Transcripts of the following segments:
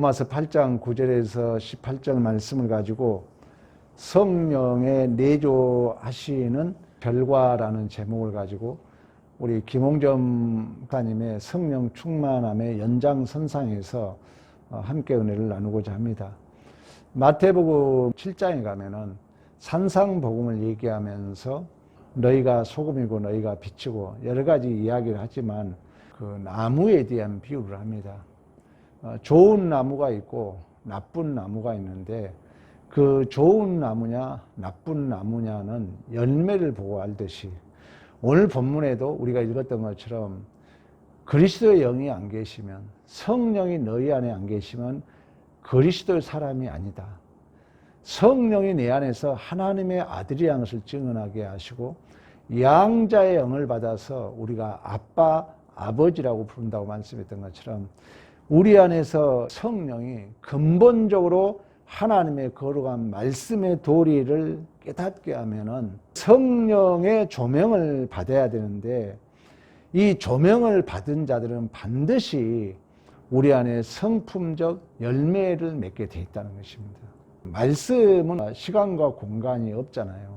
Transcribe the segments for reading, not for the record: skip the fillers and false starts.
로마서 8장 9절에서 18절 말씀을 가지고 성령의 내조하시는 결과라는 제목을 가지고 우리 김홍점 목사님의 성령 충만함의 연장선상에서 함께 은혜를 나누고자 합니다. 마태복음 7장에 가면은 산상복음을 얘기하면서 너희가 소금이고 너희가 빛이고 여러 가지 이야기를 하지만 그 나무에 대한 비유를 합니다. 좋은 나무가 있고 나쁜 나무가 있는데 그 좋은 나무냐 나쁜 나무냐는 열매를 보고 알듯이 오늘 본문에도 우리가 읽었던 것처럼 그리스도의 영이 안 계시면, 성령이 너희 안에 안 계시면 그리스도의 사람이 아니다. 성령이 내 안에서 하나님의 아들이라는 것을 증언하게 하시고 양자의 영을 받아서 우리가 아빠, 아버지라고 부른다고 말씀했던 것처럼 우리 안에서 성령이 근본적으로 하나님의 거룩한 말씀의 도리를 깨닫게 하면은 성령의 조명을 받아야 되는데, 이 조명을 받은 자들은 반드시 우리 안에 성품적 열매를 맺게 돼 있다는 것입니다. 말씀은 시간과 공간이 없잖아요.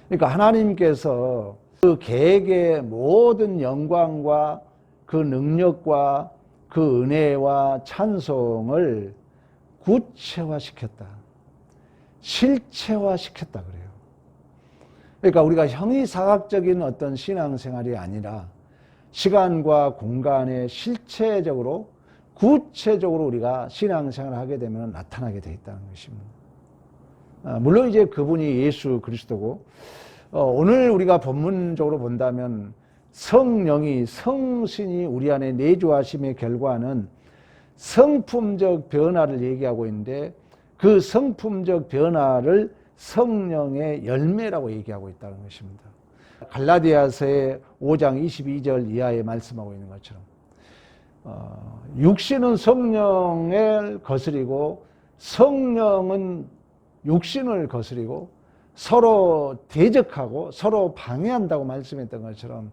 그러니까 하나님께서 그 계획의 모든 영광과 그 능력과 그 은혜와 찬송을 구체화시켰다, 실체화시켰다 그래요. 그러니까 우리가 형이사각적인 어떤 신앙생활이 아니라 시간과 공간에 실체적으로 구체적으로 우리가 신앙생활을 하게 되면 나타나게 돼 있다는 것입니다. 물론 이제 그분이 예수 그리스도고, 오늘 우리가 본문적으로 본다면 성령이, 성신이 우리 안에 내주하심의 결과는 성품적 변화를 얘기하고 있는데, 그 성품적 변화를 성령의 열매라고 얘기하고 있다는 것입니다. 갈라디아서의 5장 22절 이하에 말씀하고 있는 것처럼 육신은 성령을 거스리고 성령은 육신을 거스리고 서로 대적하고 서로 방해한다고 말씀했던 것처럼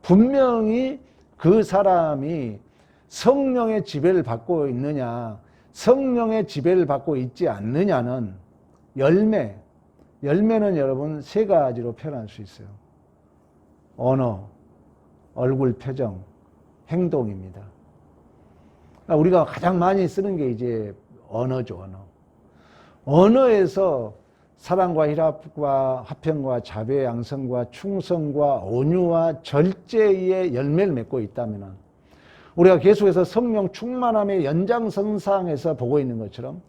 분명히 그 사람이 성령의 지배를 받고 있느냐, 성령의 지배를 받고 있지 않느냐는 열매는 여러분 세 가지로 표현할 수 있어요. 언어, 얼굴 표정, 행동입니다. 우리가 가장 많이 쓰는 게 이제 언어죠, 언어. 언어에서 사랑과 희락과 화평과 자비와 양성과 충성과 온유와 절제의 열매를 맺고 있다면, 우리가 계속해서 성령 충만함의 연장선상에서 보고 있는 것처럼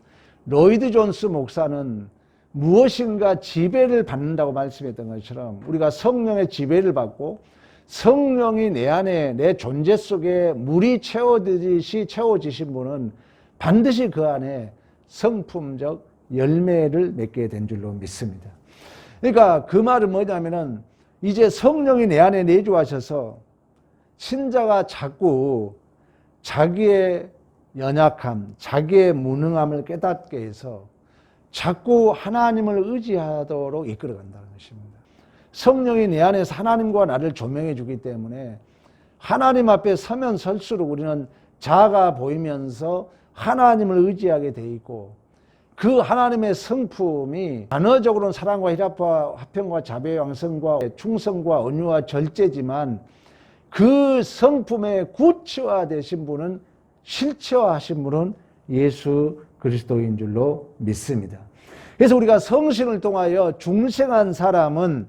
로이드 존스 목사는 무엇인가 지배를 받는다고 말씀했던 것처럼 우리가 성령의 지배를 받고 성령이 내 안에, 내 존재 속에 물이 채워지듯이 채워지신 분은 반드시 그 안에 성품적 열매를 맺게 된 줄로 믿습니다. 그러니까 그 말은 뭐냐면은 이제 성령이 내 안에 내주하셔서 신자가 자꾸 자기의 연약함, 자기의 무능함을 깨닫게 해서 자꾸 하나님을 의지하도록 이끌어간다는 것입니다. 성령이 내 안에서 하나님과 나를 조명해 주기 때문에 하나님 앞에 서면 설수록 우리는 작아 보이면서 하나님을 의지하게 돼 있고, 그 하나님의 성품이 단어적으로는 사랑과 희락과 화평과 자비와 양성과 충성과 온유와 절제지만 그 성품의 구체화되신 분은, 실체화하신 분은 예수 그리스도인 줄로 믿습니다. 그래서 우리가 성신을 통하여 중생한 사람은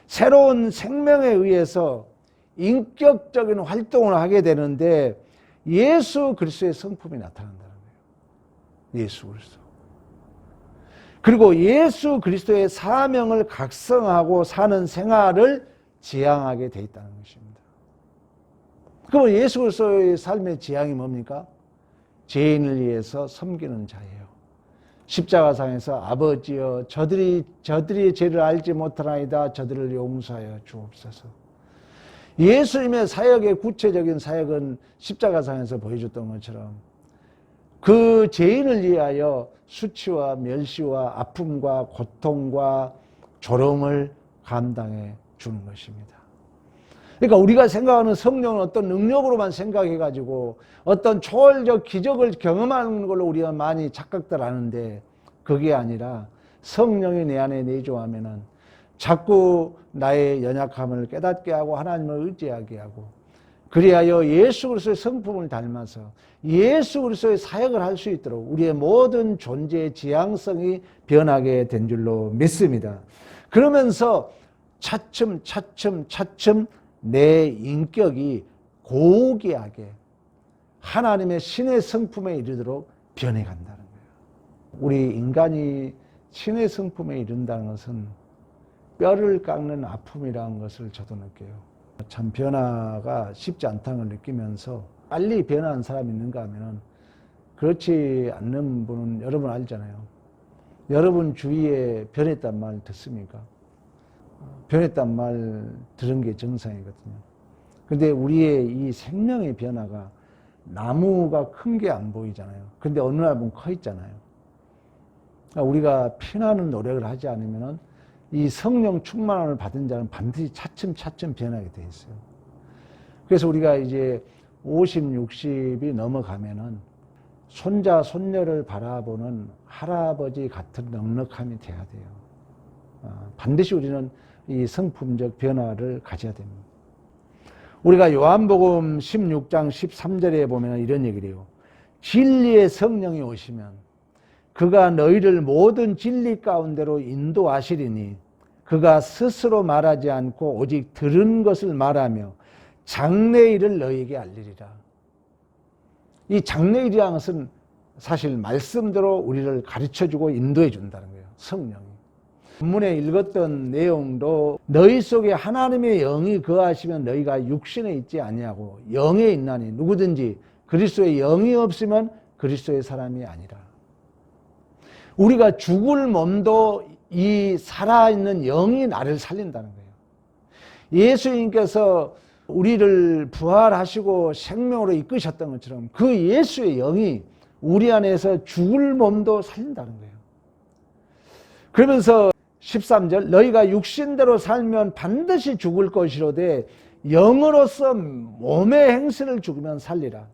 새로운 생명에 의해서 인격적인 활동을 하게 되는데 예수 그리스도의 성품이 나타난다는 거예요. 예수 그리스도. 그리고 예수 그리스도의 사명을 각성하고 사는 생활을 지향하게 돼 있다는 것입니다. 그럼 예수 그리스도의 삶의 지향이 뭡니까? 죄인을 위해서 섬기는 자예요. 십자가상에서 아버지여 저들이 죄를 알지 못하나이다, 저들을 용서하여 주옵소서. 예수님의 사역의 구체적인 사역은 십자가상에서 보여줬던 것처럼 그 죄인을 위하여 수치와 멸시와 아픔과 고통과 조롱을 감당해 주는 것입니다. 그러니까 우리가 생각하는 성령은 어떤 능력으로만 생각해가지고 어떤 초월적 기적을 경험하는 걸로 우리가 많이 착각들 하는데, 그게 아니라 성령이 내 안에 내주하면은 자꾸 나의 연약함을 깨닫게 하고 하나님을 의지하게 하고, 그리하여 예수 그리스도의 성품을 닮아서 예수 그리스도의 사역을 할 수 있도록 우리의 모든 존재의 지향성이 변하게 된 줄로 믿습니다. 그러면서 차츰 내 인격이 고귀하게 하나님의 신의 성품에 이르도록 변해간다는 거예요. 우리 인간이 신의 성품에 이른다는 것은 뼈를 깎는 아픔이라는 것을 저도 느껴요. 참 변화가 쉽지 않다는 걸 느끼면서 빨리 변화한 사람이 있는가 하면 그렇지 않는 분은 여러분 알잖아요. 여러분 주위에 변했단 말 듣습니까? 변했단 말 들은 게 정상이거든요. 근데 우리의 이 생명의 변화가 나무가 큰 게 안 보이잖아요. 근데 어느 날 보면 커 있잖아요. 우리가 피나는 노력을 하지 않으면 이 성령 충만함을 받은 자는 반드시 차츰 변하게 돼 있어요. 그래서 우리가 이제 50, 60이 넘어가면은 손자, 손녀를 바라보는 할아버지 같은 넉넉함이 돼야 돼요. 반드시 우리는 이 성품적 변화를 가져야 됩니다. 우리가 요한복음 16장 13절에 보면 이런 얘기를 해요. 진리의 성령이 오시면 그가 너희를 모든 진리 가운데로 인도하시리니 그가 스스로 말하지 않고 오직 들은 것을 말하며 장래일을 너희에게 알리리라. 이 장래일이라는 것은 사실 말씀대로 우리를 가르쳐주고 인도해 준다는 거예요. 성령이. 본문에 읽었던 내용도 너희 속에 하나님의 영이 거하시면 너희가 육신에 있지 아니하고 영에 있나니 누구든지 그리스도의 영이 없으면 그리스도의 사람이 아니라. 우리가 죽을 몸도 이 살아있는 영이 나를 살린다는 거예요. 예수님께서 우리를 부활하시고 생명으로 이끄셨던 것처럼 그 예수의 영이 우리 안에서 죽을 몸도 살린다는 거예요. 그러면서 13절 너희가 육신대로 살면 반드시 죽을 것이로되 영으로서 몸의 행실을 죽으면 살리라.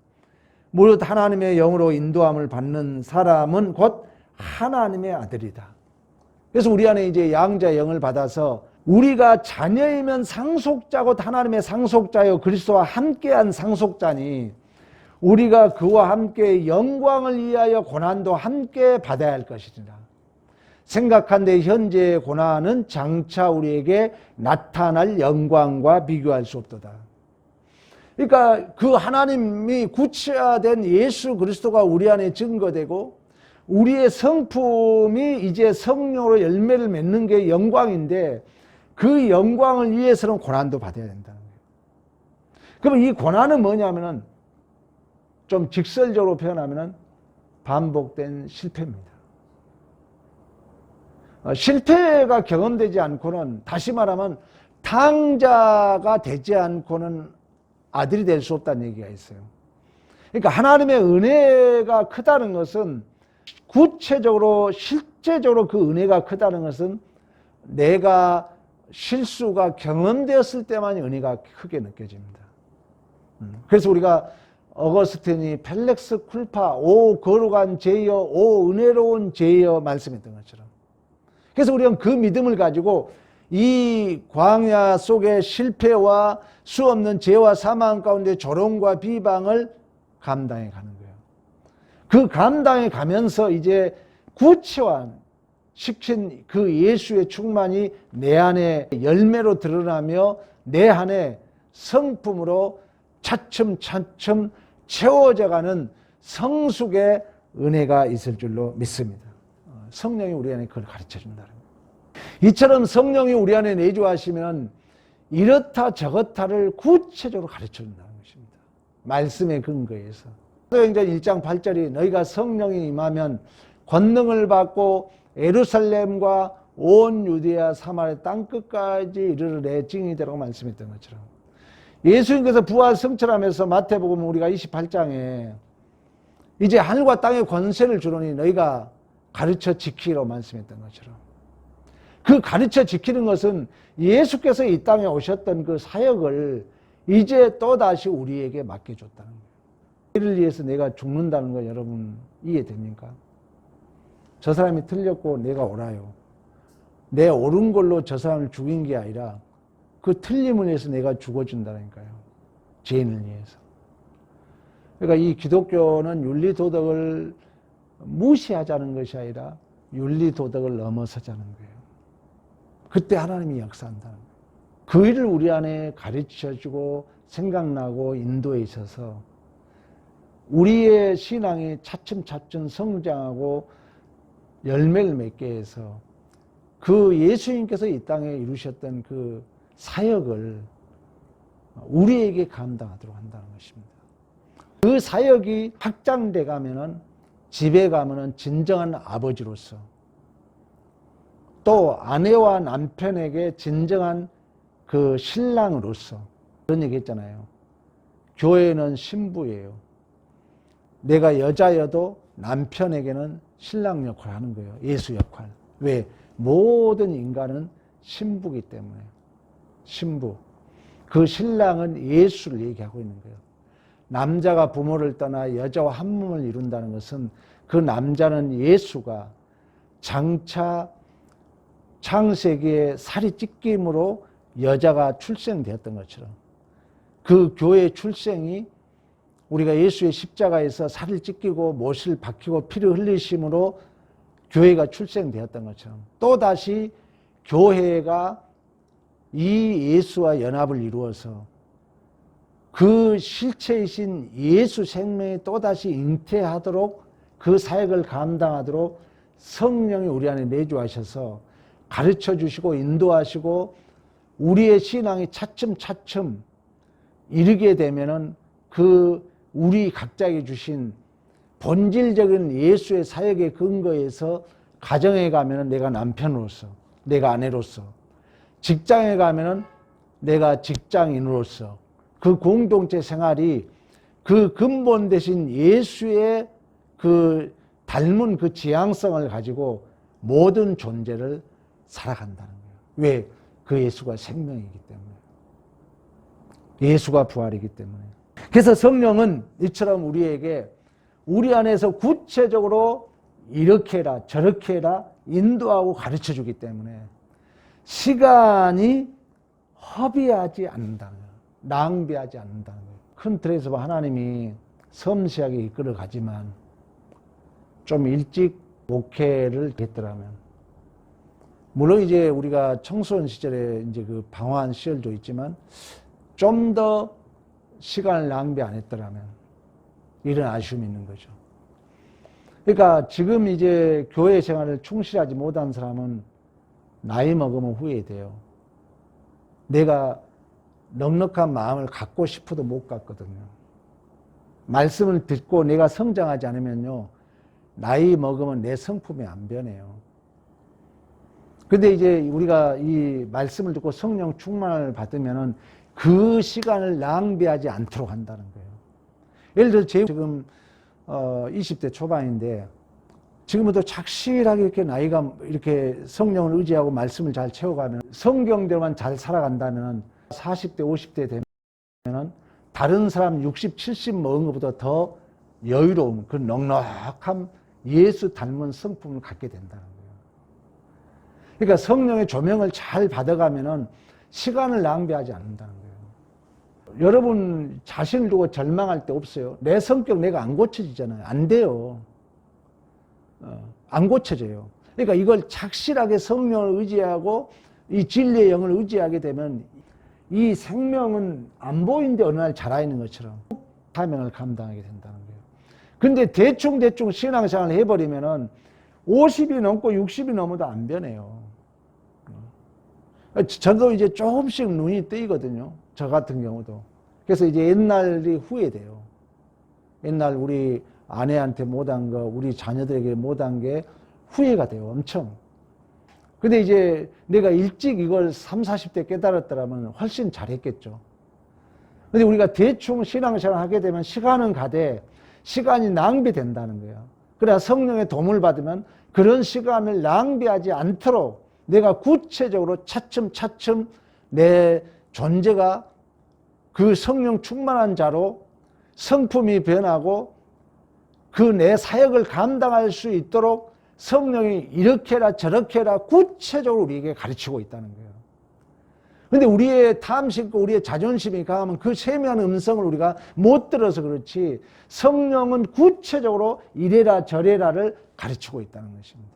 무릇 하나님의 영으로 인도함을 받는 사람은 곧 하나님의 아들이다. 그래서 우리 안에 이제 양자의 영을 받아서 우리가 자녀이면 상속자고 하나님의 상속자요 그리스도와 함께한 상속자니 우리가 그와 함께 영광을 위하여 고난도 함께 받아야 할 것이니라. 생각한데 현재의 고난은 장차 우리에게 나타날 영광과 비교할 수 없도다. 그러니까 그 하나님이 구체화된 예수 그리스도가 우리 안에 증거되고 우리의 성품이 이제 성령으로 열매를 맺는 게 영광인데 그 영광을 위해서는 고난도 받아야 된다는 거예요. 그럼 이 고난은 뭐냐면은 좀 직설적으로 표현하면은 반복된 실패입니다. 실패가 경험되지 않고는, 다시 말하면 당자가 되지 않고는 아들이 될 수 없다는 얘기가 있어요. 그러니까 하나님의 은혜가 크다는 것은 구체적으로 실제적으로 그 은혜가 크다는 것은 내가 실수가 경험되었을 때만이 은혜가 크게 느껴집니다. 그래서 우리가 어거스틴이 펠렉스 쿨파 오 거룩한 죄여 오 은혜로운 죄여 말씀했던 것처럼, 그래서 우리는 그 믿음을 가지고 이 광야 속의 실패와 수없는 죄와 사망 가운데 조롱과 비방을 감당해 가는 거예요. 그 감당해 가면서 이제 구체화 시킨 그 예수의 충만이 내 안에 열매로 드러나며 내 안에 성품으로 차츰 채워져 가는 성숙의 은혜가 있을 줄로 믿습니다. 성령이 우리 안에 그걸 가르쳐 준다는 거예요. 이처럼 성령이 우리 안에 내주하시면 이렇다 저렇다를 구체적으로 가르쳐 준다는 것입니다. 말씀의 근거에서. 사도행전 1장 8절이 너희가 성령이 임하면 권능을 받고 예루살렘과 온 유대야 사마리아 땅끝까지 이르러 내 증인이 되라고 말씀했던 것처럼, 예수님께서 부활 성천하면서 마태복음 우리가 28장에 이제 하늘과 땅의 권세를 주노니 너희가 가르쳐 지키라고 말씀했던 것처럼, 그 가르쳐 지키는 것은 예수께서 이 땅에 오셨던 그 사역을 이제 또다시 우리에게 맡겨줬다는 거예요. 이를 위해서 내가 죽는다는 거 여러분 이해됩니까? 저 사람이 틀렸고 내가 옳아요. 내 옳은 걸로 저 사람을 죽인 게 아니라 그 틀림을 위해서 내가 죽어준다니까요. 죄인을 위해서. 그러니까 이 기독교는 윤리도덕을 무시하자는 것이 아니라 윤리도덕을 넘어서자는 거예요. 그때 하나님이 역사한다는 거예요. 그 일을 우리 안에 가르쳐주고 생각나고 인도에 있어서 우리의 신앙이 차츰차츰 성장하고 열매를 맺게 해서 그 예수님께서 이 땅에 이루셨던 그 사역을 우리에게 감당하도록 한다는 것입니다. 그 사역이 확장돼 가면은 집에 가면은 진정한 아버지로서 또 아내와 남편에게 진정한 그 신랑으로서 그런 얘기 했잖아요. 교회는 신부예요. 내가 여자여도 남편에게는 신랑 역할을 하는 거예요. 예수 역할. 왜? 모든 인간은 신부이기 때문에. 신부. 그 신랑은 예수를 얘기하고 있는 거예요. 남자가 부모를 떠나 여자와 한 몸을 이룬다는 것은 그 남자는 예수가 장차 창세기에 살이 찢김으로 여자가 출생되었던 것처럼 그 교회의 출생이 우리가 예수의 십자가에서 살을 찢기고 못을 박히고 피를 흘리심으로 교회가 출생되었던 것처럼 또다시 교회가 이 예수와 연합을 이루어서 그 실체이신 예수 생명이 또다시 잉태하도록 그 사역을 감당하도록 성령이 우리 안에 내주하셔서 가르쳐 주시고 인도하시고 우리의 신앙이 차츰차츰 이르게 되면은 그 우리 각자에게 주신 본질적인 예수의 사역의 근거에서 가정에 가면은 내가 남편으로서, 내가 아내로서, 직장에 가면은 내가 직장인으로서 그 공동체 생활이 그 근본 되신 예수의 그 닮은 그 지향성을 가지고 모든 존재를 살아간다는 거예요. 왜? 그 예수가 생명이기 때문에. 예수가 부활이기 때문에. 그래서 성령은 이처럼 우리에게 우리 안에서 구체적으로 이렇게 해라 저렇게 해라 인도하고 가르쳐주기 때문에 시간이 허비하지 않는다는 거예요. 낭비하지 않는다는 거예요. 큰 틀에서 하나님이 섬세하게 이끌어가지만 좀 일찍 목회를 했더라면 물론 이제 우리가 청소년 시절에 이제 그 방황한 시절도 있지만 좀 더 시간을 낭비 안 했더라면 이런 아쉬움이 있는 거죠. 그러니까 지금 이제 교회 생활을 충실하지 못한 사람은 나이 먹으면 후회돼요. 내가 넉넉한 마음을 갖고 싶어도 못 갖거든요. 말씀을 듣고 내가 성장하지 않으면요, 나이 먹으면 내 성품이 안 변해요. 근데 이제 우리가 이 말씀을 듣고 성령 충만을 받으면은 그 시간을 낭비하지 않도록 한다는 거예요. 예를 들어 지금 20대 초반인데 지금부터 착실하게 이렇게 나이가 이렇게 성령을 의지하고 말씀을 잘 채워가면 성경대로만 잘 살아간다면 40대 50대 되면은 다른 사람 60, 70 먹은 것보다 더 여유로운 그 넉넉한 예수 닮은 성품을 갖게 된다는 거예요. 그러니까 성령의 조명을 잘 받아가면은 시간을 낭비하지 않는다는 거예요. 여러분 자신을 두고 절망할 때 없어요. 내 성격 내가 안 고쳐지잖아요. 안 돼요. 안 고쳐져요. 그러니까 이걸 착실하게 성령을 의지하고 이 진리의 영을 의지하게 되면 이 생명은 안 보이는데 어느 날 자라있는 것처럼 사명을 감당하게 된다는 거예요. 근데 대충 신앙생활을 해버리면은 50이 넘고 60이 넘어도 안 변해요. 저도 이제 조금씩 눈이 뜨이거든요. 저 같은 경우도. 그래서 이제 옛날이 후회돼요. 옛날 우리 아내한테 못한 거, 우리 자녀들에게 못한 게 후회가 돼요. 엄청. 근데 이제 내가 일찍 이걸 30, 40대 깨달았더라면 훨씬 잘했겠죠. 근데 우리가 대충 신앙생활 하게 되면 시간은 가되 시간이 낭비된다는 거예요. 그래야 성령의 도움을 받으면 그런 시간을 낭비하지 않도록 내가 구체적으로 차츰차츰 내 존재가 그 성령 충만한 자로 성품이 변하고 그 내 사역을 감당할 수 있도록 성령이 이렇게 해라 저렇게 해라 구체적으로 우리에게 가르치고 있다는 거예요. 그런데 우리의 탐심과 우리의 자존심이 강하면 그 세미한 음성을 우리가 못 들어서 그렇지, 성령은 구체적으로 이래라 저래라를 가르치고 있다는 것입니다.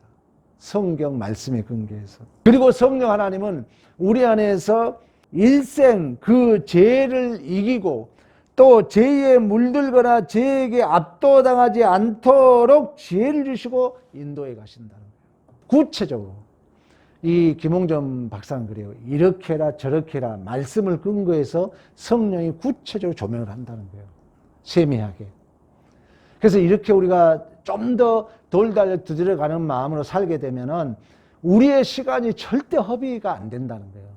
성경 말씀에 근거해서. 그리고 성령 하나님은 우리 안에서 일생 그 죄를 이기고 또 죄에 물들거나 죄에게 압도당하지 않도록 지혜를 주시고 인도해 가신다는 거예요. 구체적으로. 이 김홍전 박사는 그래요. 이렇게 해라 저렇게 해라 말씀을 근거해서 성령이 구체적으로 조명을 한다는 거예요. 세미하게. 그래서 이렇게 우리가 좀 더 돌달려 두드려가는 마음으로 살게 되면은 우리의 시간이 절대 허비가 안 된다는 거예요.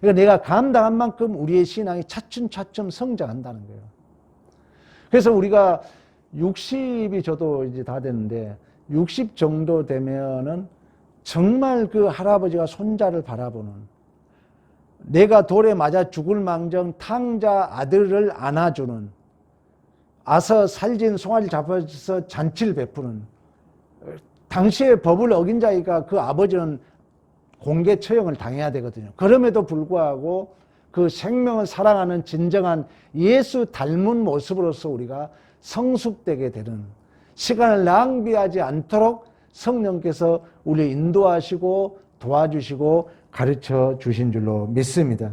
그러니까 내가 감당한 만큼 우리의 신앙이 차츰차츰 성장한다는 거예요. 그래서 우리가 60이 저도 이제 다 됐는데 60 정도 되면은 정말 그 할아버지가 손자를 바라보는, 내가 돌에 맞아 죽을 망정 탕자 아들을 안아주는, 아서 살진 송아지를 잡아서 잔치를 베푸는, 당시의 법을 어긴 자이가 그 아버지는 공개 처형을 당해야 되거든요. 그럼에도 불구하고 그 생명을 사랑하는 진정한 예수 닮은 모습으로서 우리가 성숙되게 되는, 시간을 낭비하지 않도록 성령께서 우리를 인도하시고 도와주시고 가르쳐 주신 줄로 믿습니다.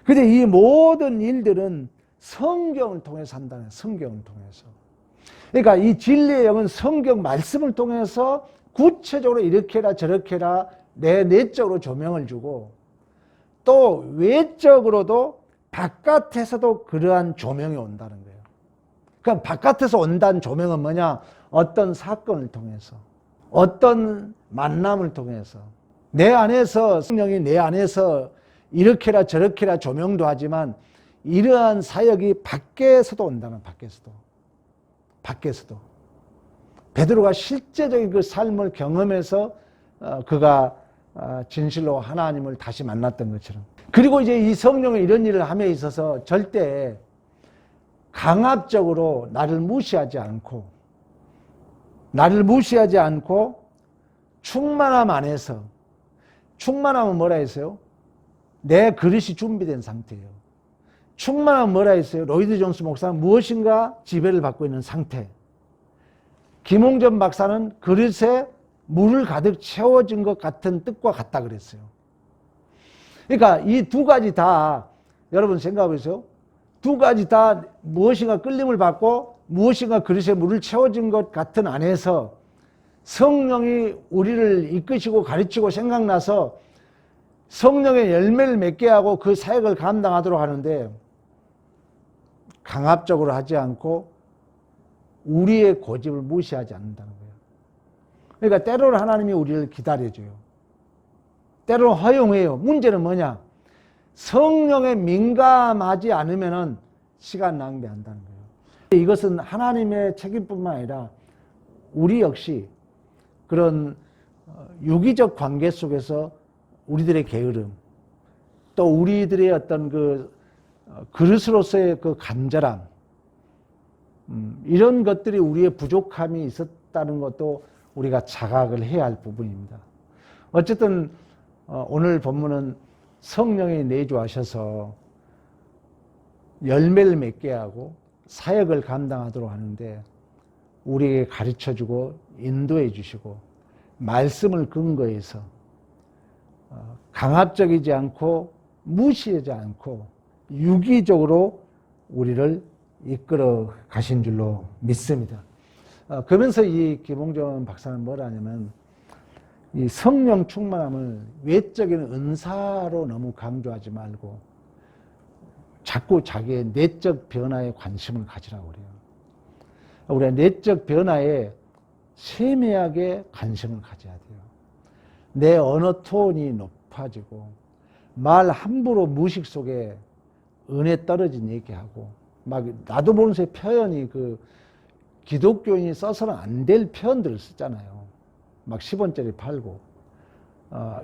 그런데 이 모든 일들은 성경을 통해서 한다는 거예요. 성경을 통해서. 그러니까 이 진리의 영은 성경 말씀을 통해서 구체적으로 이렇게 해라 저렇게 해라 내 내적으로 조명을 주고, 또 외적으로도 바깥에서도 그러한 조명이 온다는 거예요. 그럼 바깥에서 온다는 조명은 뭐냐? 어떤 사건을 통해서, 어떤 만남을 통해서, 내 안에서 성령이 내 안에서 이렇게라 저렇게라 조명도 하지만 이러한 사역이 밖에서도 온다는, 밖에서도 베드로가 실제적인 그 삶을 경험해서 그가 진실로 하나님을 다시 만났던 것처럼. 그리고 이제 이 성령의 이런 일을 함에 있어서 절대 강압적으로 나를 무시하지 않고 충만함 안에서, 충만함은 뭐라 했어요? 내 그릇이 준비된 상태예요. 충만함은 뭐라 했어요? 로이드 존스 목사는 무엇인가 지배를 받고 있는 상태. 김홍전 박사는 그릇에 물을 가득 채워진 것 같은 뜻과 같다 그랬어요. 그러니까 이 두 가지 다, 여러분 생각해 보세요. 두 가지 다 무엇인가 끌림을 받고 무엇인가 그릇에 물을 채워진 것 같은 안에서 성령이 우리를 이끄시고 가르치고 생각나서 성령의 열매를 맺게 하고 그 사역을 감당하도록 하는데, 강압적으로 하지 않고 우리의 고집을 무시하지 않는다는 거예요. 그러니까 때로는 하나님이 우리를 기다려줘요. 때로는 허용해요. 문제는 뭐냐? 성령에 민감하지 않으면 시간 낭비한다는 거예요. 이것은 하나님의 책임뿐만 아니라 우리 역시 그런 유기적 관계 속에서 우리들의 게으름, 또 우리들의 어떤 그 그릇으로서의 그 간절함, 이런 것들이 우리의 부족함이 있었다는 것도 우리가 자각을 해야 할 부분입니다. 어쨌든 오늘 본문은 성령이 내주하셔서 열매를 맺게 하고 사역을 감당하도록 하는데 우리에게 가르쳐주고 인도해 주시고 말씀을 근거해서 강압적이지 않고 무시하지 않고 유기적으로 우리를 이끌어 가신 줄로 믿습니다. 그러면서 이 김홍전 박사는 뭐라 하냐면, 이 성령 충만함을 외적인 은사로 너무 강조하지 말고 자꾸 자기의 내적 변화에 관심을 가지라고 그래요. 우리가 내적 변화에 세밀하게 관심을 가져야 돼요. 내 언어 톤이 높아지고 말 함부로 무식 속에 은혜 떨어진 얘기하고, 막 나도 모르는 새 표현이 그 기독교인이 써서는 안 될 표현들을 쓰잖아요. 막 10원짜리 팔고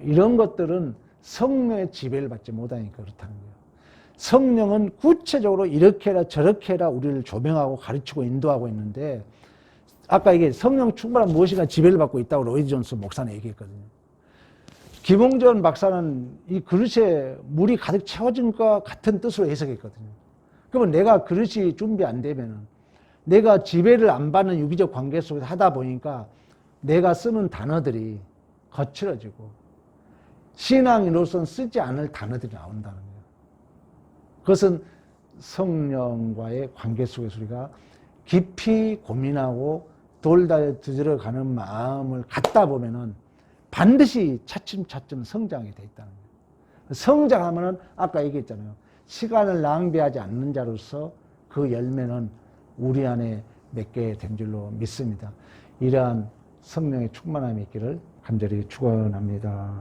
이런 것들은 성령의 지배를 받지 못하니까 그렇다는 거예요. 성령은 구체적으로 이렇게 해라 저렇게 해라 우리를 조명하고 가르치고 인도하고 있는데, 아까 이게 성령 충만한 무엇인가 지배를 받고 있다고 로이드 존스 목사는 얘기했거든요. 김홍전 박사는 이 그릇에 물이 가득 채워진 것과 같은 뜻으로 해석했거든요. 그러면 내가 그릇이 준비 안 되면은, 내가 지배를 안 받는 유기적 관계 속에서 하다 보니까 내가 쓰는 단어들이 거칠어지고 신앙인으로서는 쓰지 않을 단어들이 나온다는 거예요. 그것은 성령과의 관계 속에서 우리가 깊이 고민하고 돌달들어가는 마음을 갖다 보면은 반드시 차츰차츰 성장이 돼 있다는 거예요. 성장하면은 아까 얘기했잖아요. 시간을 낭비하지 않는 자로서 그 열매는 우리 안에 맺게 된 줄로 믿습니다. 이러한 성령의 충만함이 있기를 간절히 축원합니다.